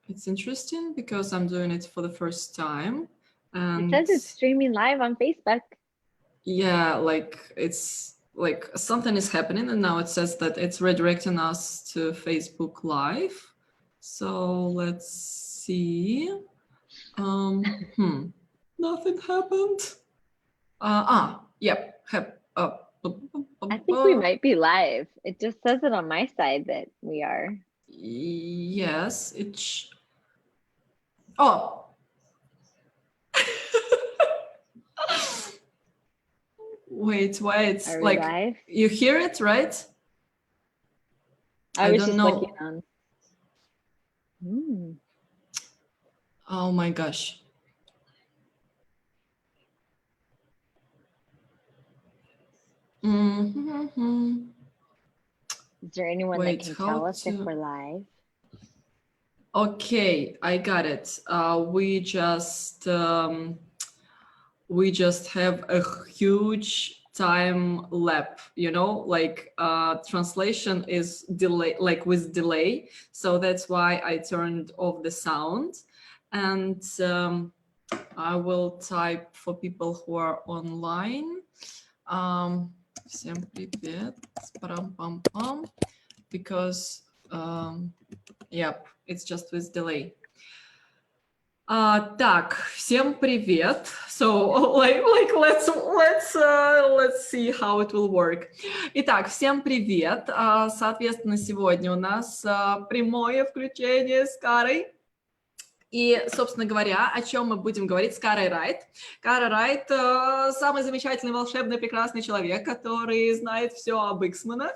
It's interesting because I'm doing it for the first time. It says it's streaming live on Facebook. Yeah, like it's like something is happening and now it says that it's redirecting us to Facebook Live. So let's see. Nothing happened. Yep. I think we might be live. It just says it on my side that we are. Yes, it's. Oh. Wait. Are we like live? You hear it, right? I was don't just know. looking on. Oh my gosh. Is there anyone that can tell us if we're live? Okay, I got it. We just have a huge time lap, like translation is with delay. So that's why I turned off the sound. And I will type for people who are online. Всем привет. Парам-пам-пам. Because, yep, it's just with delay. Так, всем привет. So, let's see how it will work. Итак, всем привет. Соответственно, сегодня у нас прямое включение с Карой. И, собственно говоря, о чем мы будем говорить с Карой Райт. Кара Райт самый замечательный, волшебный, прекрасный человек, который знает все об Иксманах.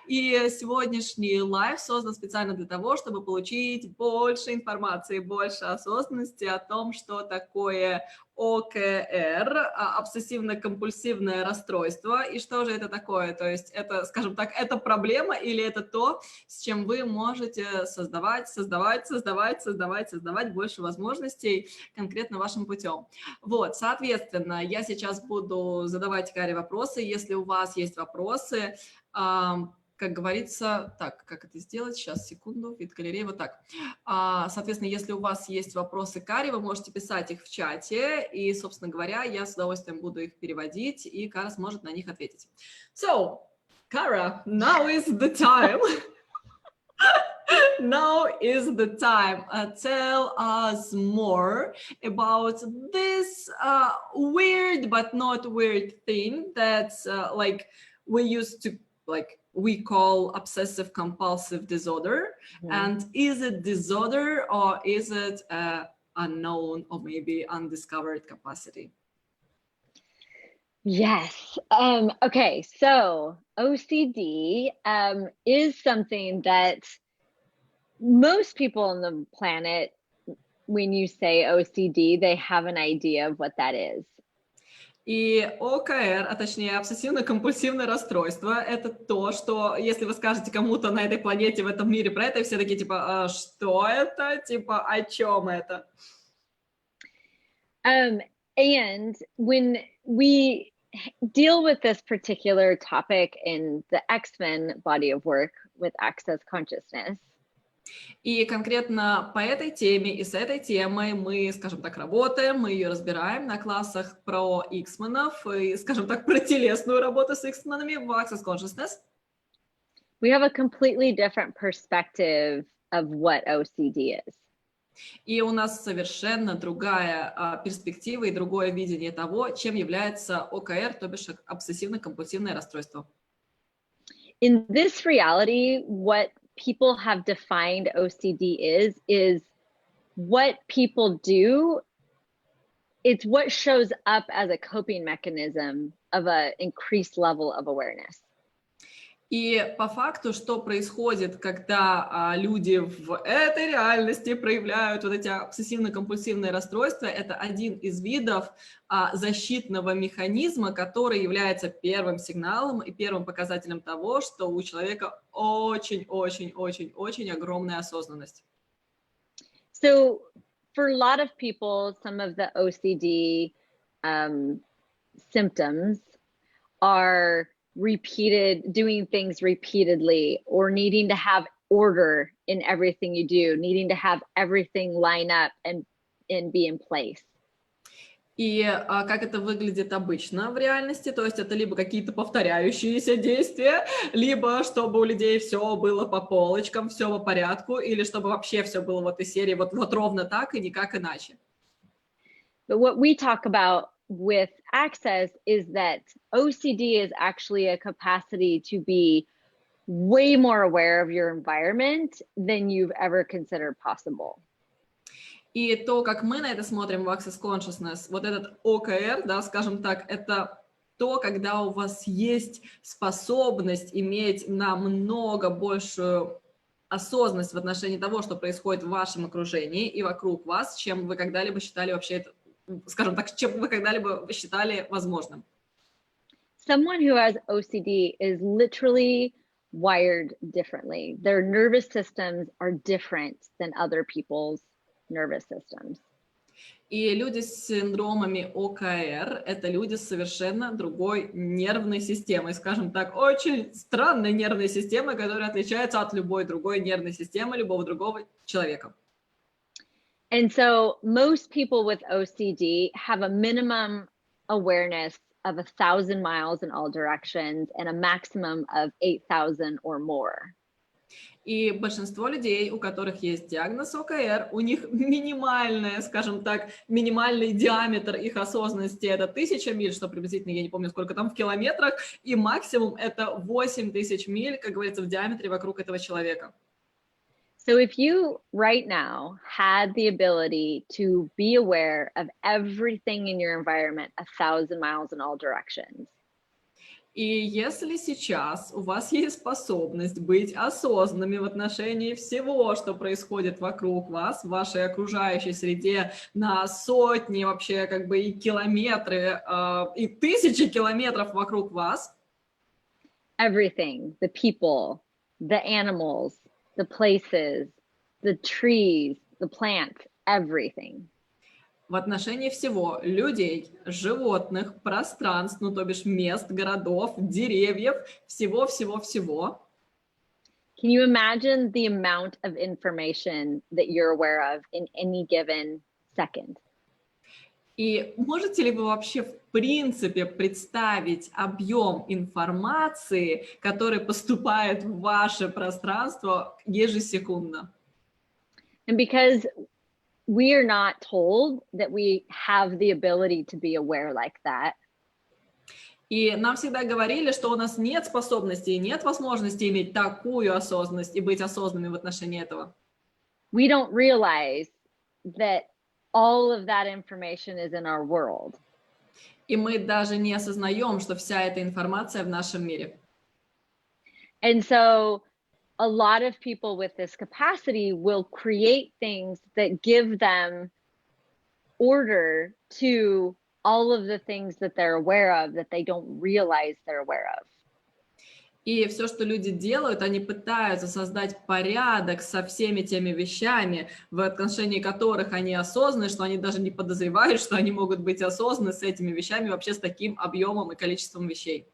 И сегодняшний лайв создан специально для того, чтобы получить больше информации, больше осознанности о том, что такое ОКР, обсессивно-компульсивное расстройство, и что же это такое. То есть это, скажем так, это проблема или это то, с чем вы можете создавать больше возможностей конкретно вашим путем. Вот, соответственно, я сейчас буду задавать Каре вопросы. Если у вас есть вопросы, как говорится, так, как это сделать? Сейчас, секунду, вид галереи, вот так. Соответственно, если у вас есть вопросы к Каре, вы можете писать их в чате, и, собственно говоря, я с удовольствием буду их переводить, и Кара сможет на них ответить. So, Kara, now is the time. Now is the time. Tell us more about this weird but not weird thing that's like we used to we call obsessive compulsive disorder. And is it disorder or is it unknown or maybe undiscovered capacity? Yes. Okay. So OCD is something that most people on the planet, when you say OCD, they have an idea of what that is. И ОКР, а точнее обсессивно-компульсивное расстройство, это то, что если вы скажете кому-то на этой планете, в этом мире про это, все такие типа, что это? Типа, о чем это? And when we deal with this particular topic in the X-Men body of work with access consciousness, и конкретно по этой теме и с этой темой мы, скажем так, работаем, мы ее разбираем на классах про Иксманов и, скажем так, про телесную работу с Иксманами в Access Consciousness. We have a completely different perspective of what OCD is. И у нас совершенно другая перспектива и другое видение того, чем является ОКР, то бишь обсессивно-компульсивное расстройство. In this reality, what people have defined OCD is what people do. It's what shows up as a coping mechanism of an increased level of awareness. И по факту, что происходит, когда люди в этой реальности проявляют вот эти обсессивно-компульсивные расстройства, это один из видов защитного механизма, который является первым сигналом и первым показателем того, что у человека очень-очень-очень-очень огромная осознанность. So for a lot of people, some of the OCD symptoms are doing things repeatedly or needing to have order in everything you do, needing to have everything line up and be in place. И как это выглядит обычно в реальности, то есть это либо какие-то повторяющиеся действия, либо чтобы у людей все было по полочкам, все по порядку, или чтобы вообще все было вот из серии вот ровно так и никак иначе. But what we talk about with access is that OCD is actually a capacity to be way more aware of your environment than you've ever considered possible. И то, как мы на это смотрим в Access Consciousness, вот этот ОКР, да, скажем так, это то, когда у вас есть способность иметь намного большую осознанность в отношении того, что происходит в вашем окружении и вокруг вас, чем вы когда-либо считали вообще это, скажем так, чем вы когда-либо считали возможным. Someone who has OCD is literally wired differently. Their nervous systems are different than other people's nervous systems. И люди с синдромами ОКР – это люди с совершенно другой нервной системой, скажем так, очень странной нервной системой, которая отличается от любой другой нервной системы любого другого человека. And so most people with OCD have a minimum awareness of 1,000 miles in all directions and a maximum of 8,000 or more. И большинство людей, у которых есть диагноз ОКР, у них минимальная, скажем так, минимальный диаметр их осознанности – это 1000 миль, что приблизительно, я не помню, сколько там в километрах, и максимум – это 8000 миль, как говорится, в диаметре вокруг этого человека. So if you right now had the ability to be aware of everything in your environment 1,000 miles in all directions, и если сейчас у вас есть способность быть осознанными в отношении всего, что происходит вокруг вас, в вашей окружающей среде, на сотни вообще как бы и километры, и тысячи километров вокруг вас, everything, the people, the animals, the places, the trees, the plants, everything. в отношении всего людей, животных, пространств, ну то бишь мест, городов, деревьев, всего-всего-всего. Can you imagine the amount of information that you're aware of in any given second? И можете ли вы вообще в принципе представить объем информации, который поступает в ваше пространство ежесекундно? And because we are not told that we have the ability to be aware like that. И нам всегда говорили, что у нас нет способности и нет возможности иметь такую осознанность и быть осознанными в отношении этого. We don't realize that all of that information is in our world. И мы даже не осознаем, что вся эта информация в нашем мире. And so a lot of people with this capacity will create things that give them order to all of the things that they're aware of that they don't realize they're aware of. И все, что люди делают, они пытаются создать порядок со всеми теми вещами, в отношении которых они осознаны, что они даже не подозревают, что они могут быть осознаны с этими вещами, вообще с таким объемом и количеством вещей.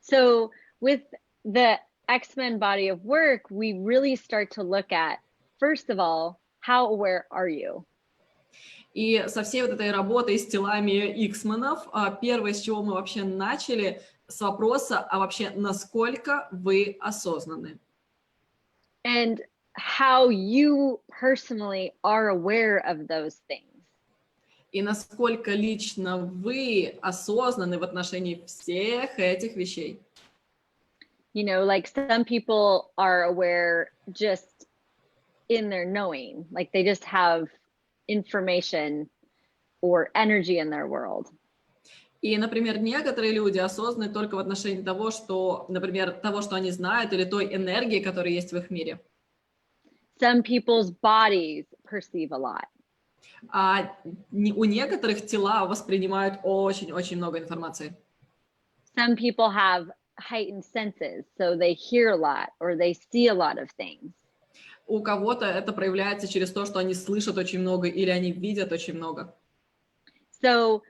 So with the X-Men body of work, we really start to look at, first of all, how aware are you? И со всей вот этой работой с телами X-менов, первое, с чего мы вообще начали, с вопроса, а вообще насколько вы осознаны? And how you personally are aware of those things. И насколько лично вы осознаны в отношении всех этих вещей. You know, like some people are aware just in their knowing, like they just have information or energy in their world. И, например, некоторые люди осознаны только в отношении того, что, например, того, что они знают, или той энергии, которая есть в их мире. Some people's bodies perceive a lot. А у некоторых тела воспринимают очень-очень много информации. Some people have heightened senses, so they hear a lot or they see a lot of things. У кого-то это проявляется через то, что они слышат очень много или они видят очень много. So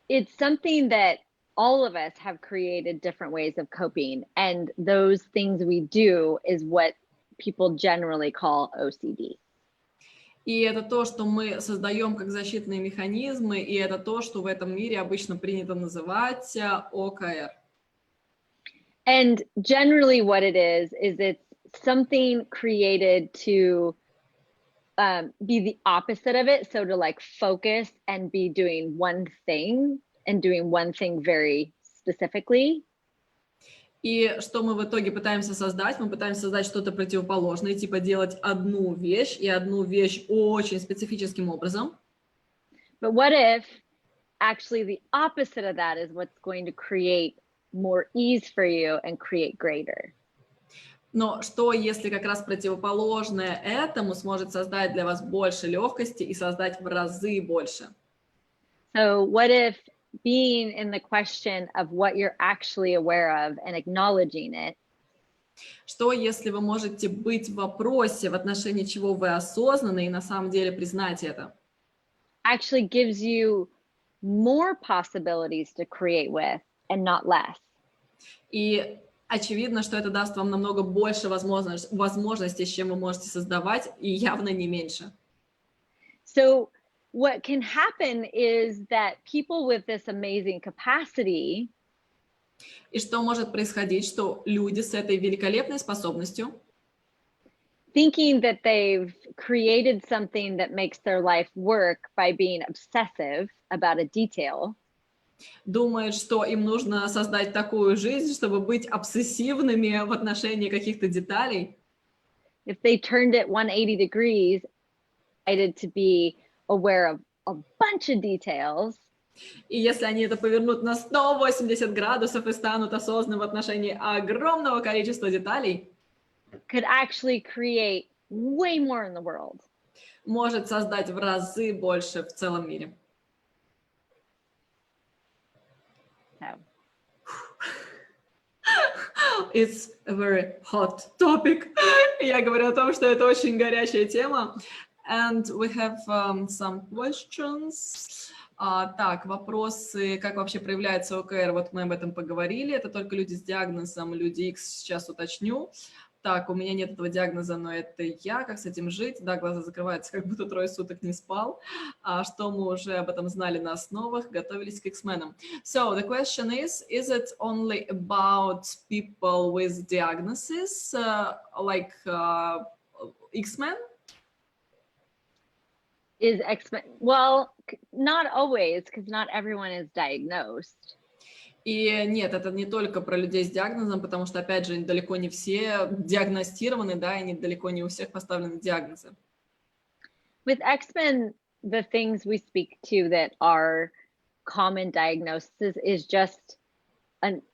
it's something that all of us have created different ways of coping, and those things we do is what people generally call OCD. И это то, что мы создаем как защитные механизмы, и это то, что в этом мире обычно принято называть ОКР. And generally what it is it's something created to be the opposite of it. So to like focus and be doing one thing and doing one thing very specifically. И что мы в итоге пытаемся создать? Мы пытаемся создать что-то противоположное, типа делать одну вещь, и одну вещь очень специфическим образом. But what if actually the opposite of that is what's going to create more ease for you and create greater? Но что, если как раз противоположное этому сможет создать для вас больше легкости и создать в разы больше? So what if being in the question of what you're actually aware of and acknowledging it Что, если вы можете быть в вопросе, в отношении чего вы осознаны, и на самом деле признать это? actually gives you more possibilities to create with and not less? И очевидно, что это даст вам намного больше возможностей, с чем вы можете создавать, и явно не меньше. So what can happen is that people with this amazing capacity И что может происходить, что люди с этой великолепной способностью, thinking that they've created something that makes their life work by being obsessive about a detail, думают, что им нужно создать такую жизнь, чтобы быть обсессивными в отношении каких-то деталей. if they turned it 180 degrees, decided to be aware of a bunch of details, И если они это повернут на 180 градусов и станут осознанны в отношении огромного количества деталей, could actually create way more in the world. может создать в разы больше в целом мире. So. It's a very hot topic. Я говорю о том, что это очень горячая тема. And we have some questions. Так, вопросы, как вообще проявляется ОКР, вот мы об этом поговорили. Это только люди с диагнозом, люди X, сейчас уточню. Так, у меня нет этого диагноза, но это я, как с этим жить? Да, глаза закрываются, как будто 3 суток не спал. Что мы уже об этом знали на основах, готовились к X-менам. So, the question is it only about people with diagnoses, like X-men? Is well, not always, because not everyone is diagnosed. И нет, это не только про людей с диагнозом, потому что, опять же, далеко не все диагностированы, да, и далеко не у всех поставлены диагнозы. With X-Men, the things we speak to that are common diagnoses is just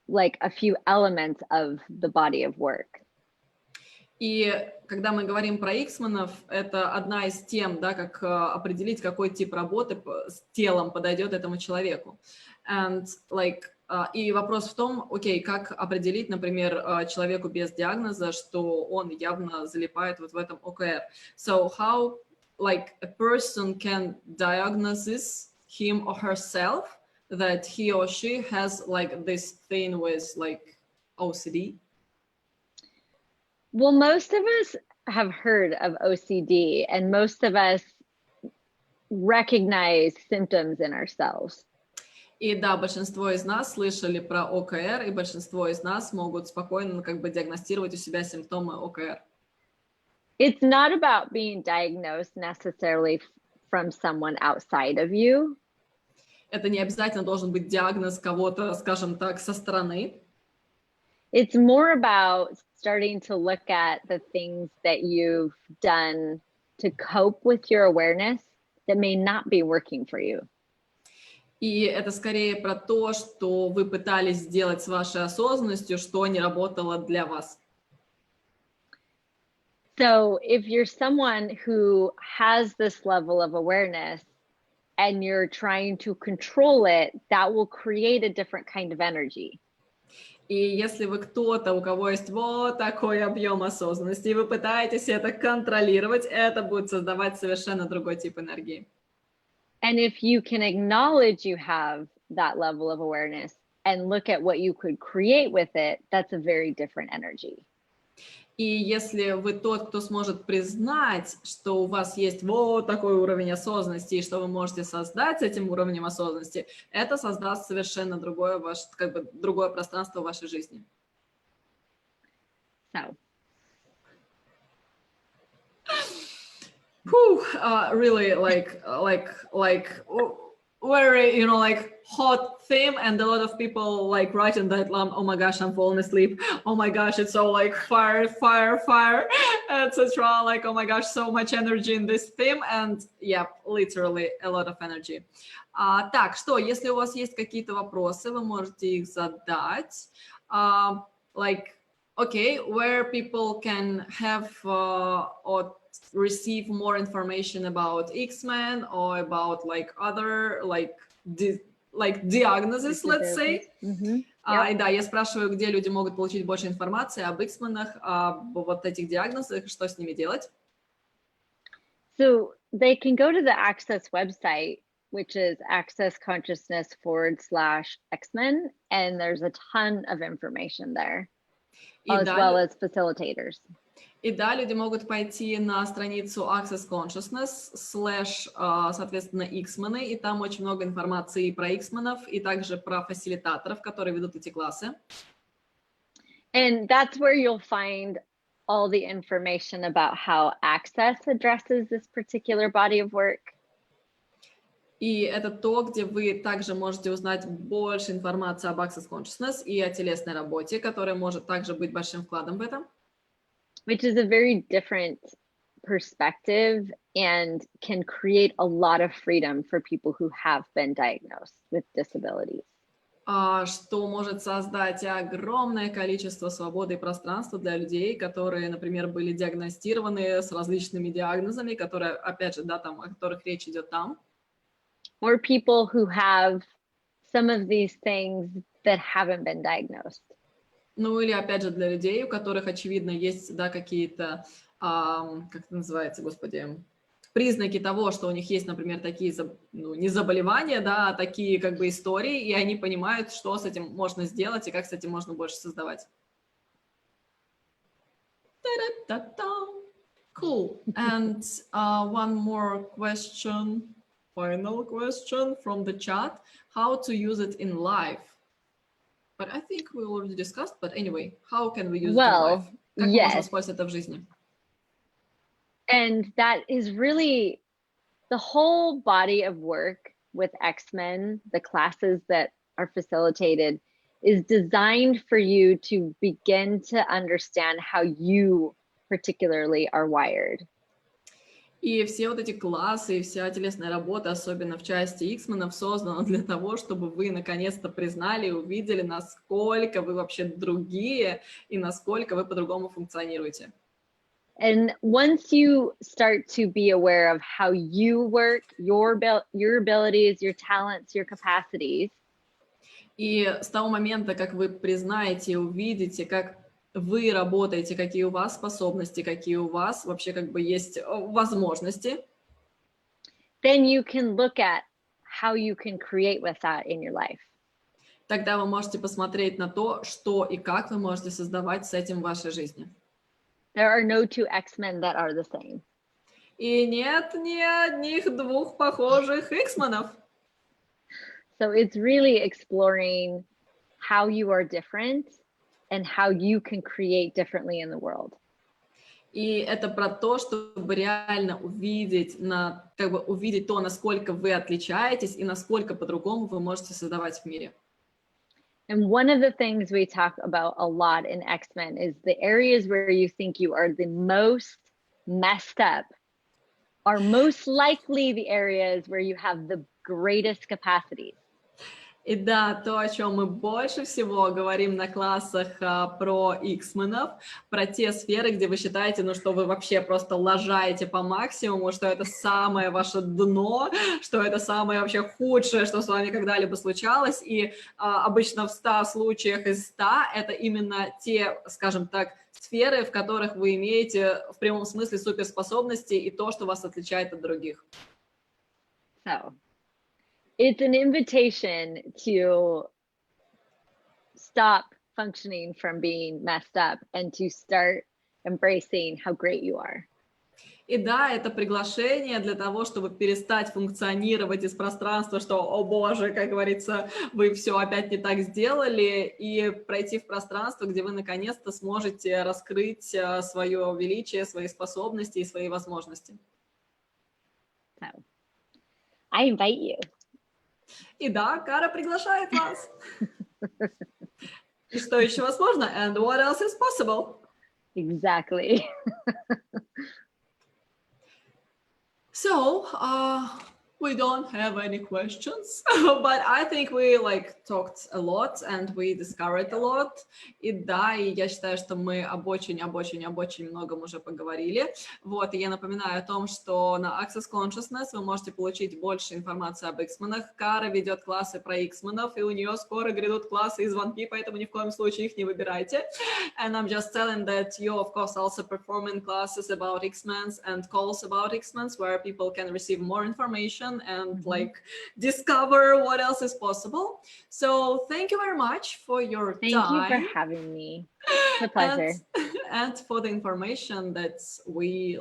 like a few elements of the body of work. И когда мы говорим про X-менов, это одна из тем, да, как определить, какой тип работы с телом подойдет этому человеку. And like, и вопрос в том, окей, как определить, например, человеку без диагноза, что он явно залипает вот в этом ОКР. So how, like, a person can diagnose him or herself that he or she has like this thing with like OCD? Well, most of us have heard of OCD, and most of us recognize symptoms in ourselves. И да, большинство из нас слышали про ОКР, и большинство из нас могут спокойно как бы диагностировать у себя симптомы ОКР. It's not about being diagnosed necessarily from someone outside of you. Это не обязательно должен быть диагноз кого-то, скажем так, со стороны. It's more about starting to look at the things that you've done to cope with your awareness that may not be working for you. И это скорее про то, что вы пытались сделать с вашей осознанностью, что не работало для вас. So if you're someone who has this level of awareness and you're trying to control it, that will create a different kind of energy. И если вы кто-то, у кого есть вот такой объем осознанности, и вы пытаетесь это контролировать, это будет создавать совершенно другой тип энергии. And if you can acknowledge you have that level of awareness, and look at what you could create with it, that's a very different energy. И если вы тот, кто сможет признать, что у вас есть вот такой уровень осознанности, и что вы можете создать с этим уровнем осознанности, это создаст совершенно другое, другое пространство в вашей жизни. So. Really very, like hot theme, and a lot of people like writing that, oh my gosh, I'm falling asleep. Oh my gosh, it's so like fire, etc. Like, oh my gosh, so much energy in this theme, and yeah, literally a lot of energy. Так, что, если у вас есть какие-то вопросы, вы можете их задать. Okay, where people can have or receive more information about X-Men or about like other diagnoses, let's say. Mm-hmm. И да, я спрашиваю, где люди могут получить больше информации об X-менах, об вот этих диагнозах, что с ними делать. So they can go to the Access website, which is accessconsciousness/X-Men, and there's a ton of information there, as well as facilitators. И да, люди могут пойти на страницу Access Consciousness / соответственно, X-мены, и там очень много информации про X-менов, и также про фасилитаторов, которые ведут эти классы. And that's where you'll find all the information about how Access addresses this particular body of work. И это то, где вы также можете узнать больше информации об Access Consciousness и о телесной работе, которая может также быть большим вкладом в этом. Which is a very different perspective and can create a lot of freedom for people who have been diagnosed with disabilities. Что может создать огромное количество свободы и пространства для людей, которые, например, были диагностированы с различными диагнозами, которые, опять же, да, там, о которых речь идет там. Or people who have some of these things that haven't been diagnosed. Ну или, опять же, для людей, у которых, очевидно, есть, да, какие-то, как это называется, господи, признаки того, что у них есть, например, такие, не заболевания, да, а такие как бы истории, и они понимают, что с этим можно сделать и как с этим можно больше создавать. Cool. And one more question, final question from the chat. How to use it in life? But I think we already discussed, but anyway, how can we use it in life? Как мы можем использовать это в жизни? And that is really the whole body of work with X-Men, the classes that are facilitated, is designed for you to begin to understand how you particularly are wired. И все вот эти классы, и вся телесная работа, особенно в части X-менов, создана для того, чтобы вы наконец-то признали и увидели, насколько вы вообще другие и насколько вы по-другому функционируете. And once you start to be aware of how you work, your abilities, your talents, your capacities. И с того момента, как вы признаете и увидите, как вы работаете, какие у вас способности, какие у вас вообще как бы есть возможности, then you can look at how you can create with that in your life. Тогда вы можете посмотреть на то, что и как вы можете создавать с этим в вашей жизни. There are no two X-Men that are the same. И нет ни одних двух похожих X-менов. So it's really exploring how you are different and how you can create differently in the world. И это про то, чтобы реально увидеть, увидеть то, насколько вы отличаетесь и насколько по-другому вы можете создавать в мире. And one of the things we talk about a lot in X-Men is the areas where you think you are the most messed up are most likely the areas where you have the greatest capacities. И да, то, о чем мы больше всего говорим на классах про X-менов, про те сферы, где вы считаете, что вы вообще просто лажаете по максимуму, что это самое ваше дно, что это самое вообще худшее, что с вами когда-либо случалось. И обычно в 100 случаях из 100 это именно те, скажем так, сферы, в которых вы имеете в прямом смысле суперспособности и то, что вас отличает от других. So. It's an invitation to stop functioning from being messed up and to start embracing how great you are. И да, это приглашение для того, чтобы перестать функционировать из пространства, что, о боже, как говорится, вы все опять не так сделали, и пройти в пространство, где вы наконец-то сможете раскрыть свое величие, свои способности и свои возможности. So, I invite you. И да, Кара приглашает вас. И что еще возможно? And what else is possible? Exactly. So, we don't have any questions, but I think we talked a lot and we discovered a lot. И да, и я считаю, что мы об очень многом уже поговорили. Вот, и я напоминаю о том, что на Access Consciousness вы можете получить больше информации об X-менах. Кара ведет классы про X-менов, и у нее скоро грядут классы и звонки, поэтому ни в коем случае их не выбирайте. And I'm just telling that you, of course, also performing classes about X-men's and calls about X-men's where people can receive more information and discover what else is possible. So thank you very much for your time. Thank you for having me. It's a pleasure. And for the information that we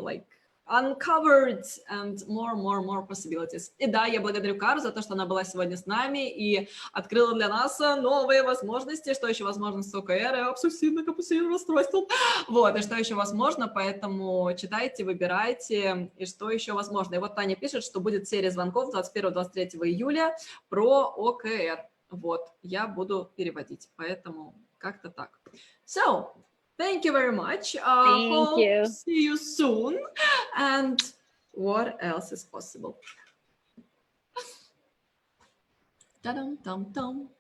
uncovered and more possibilities. И да, я благодарю Кару за то, что она была сегодня с нами и открыла для нас новые возможности, что еще возможно с ОКР, обсессивно-компульсивным расстройством. Вот, и что еще возможно, поэтому читайте, выбирайте, и что еще возможно. И вот Таня пишет, что будет серия звонков 21-23 июля про ОКР. Вот, я буду переводить, поэтому как-то так. So, thank you very much. Thank you. See you soon. And what else is possible? Ta-dum, dum, dum.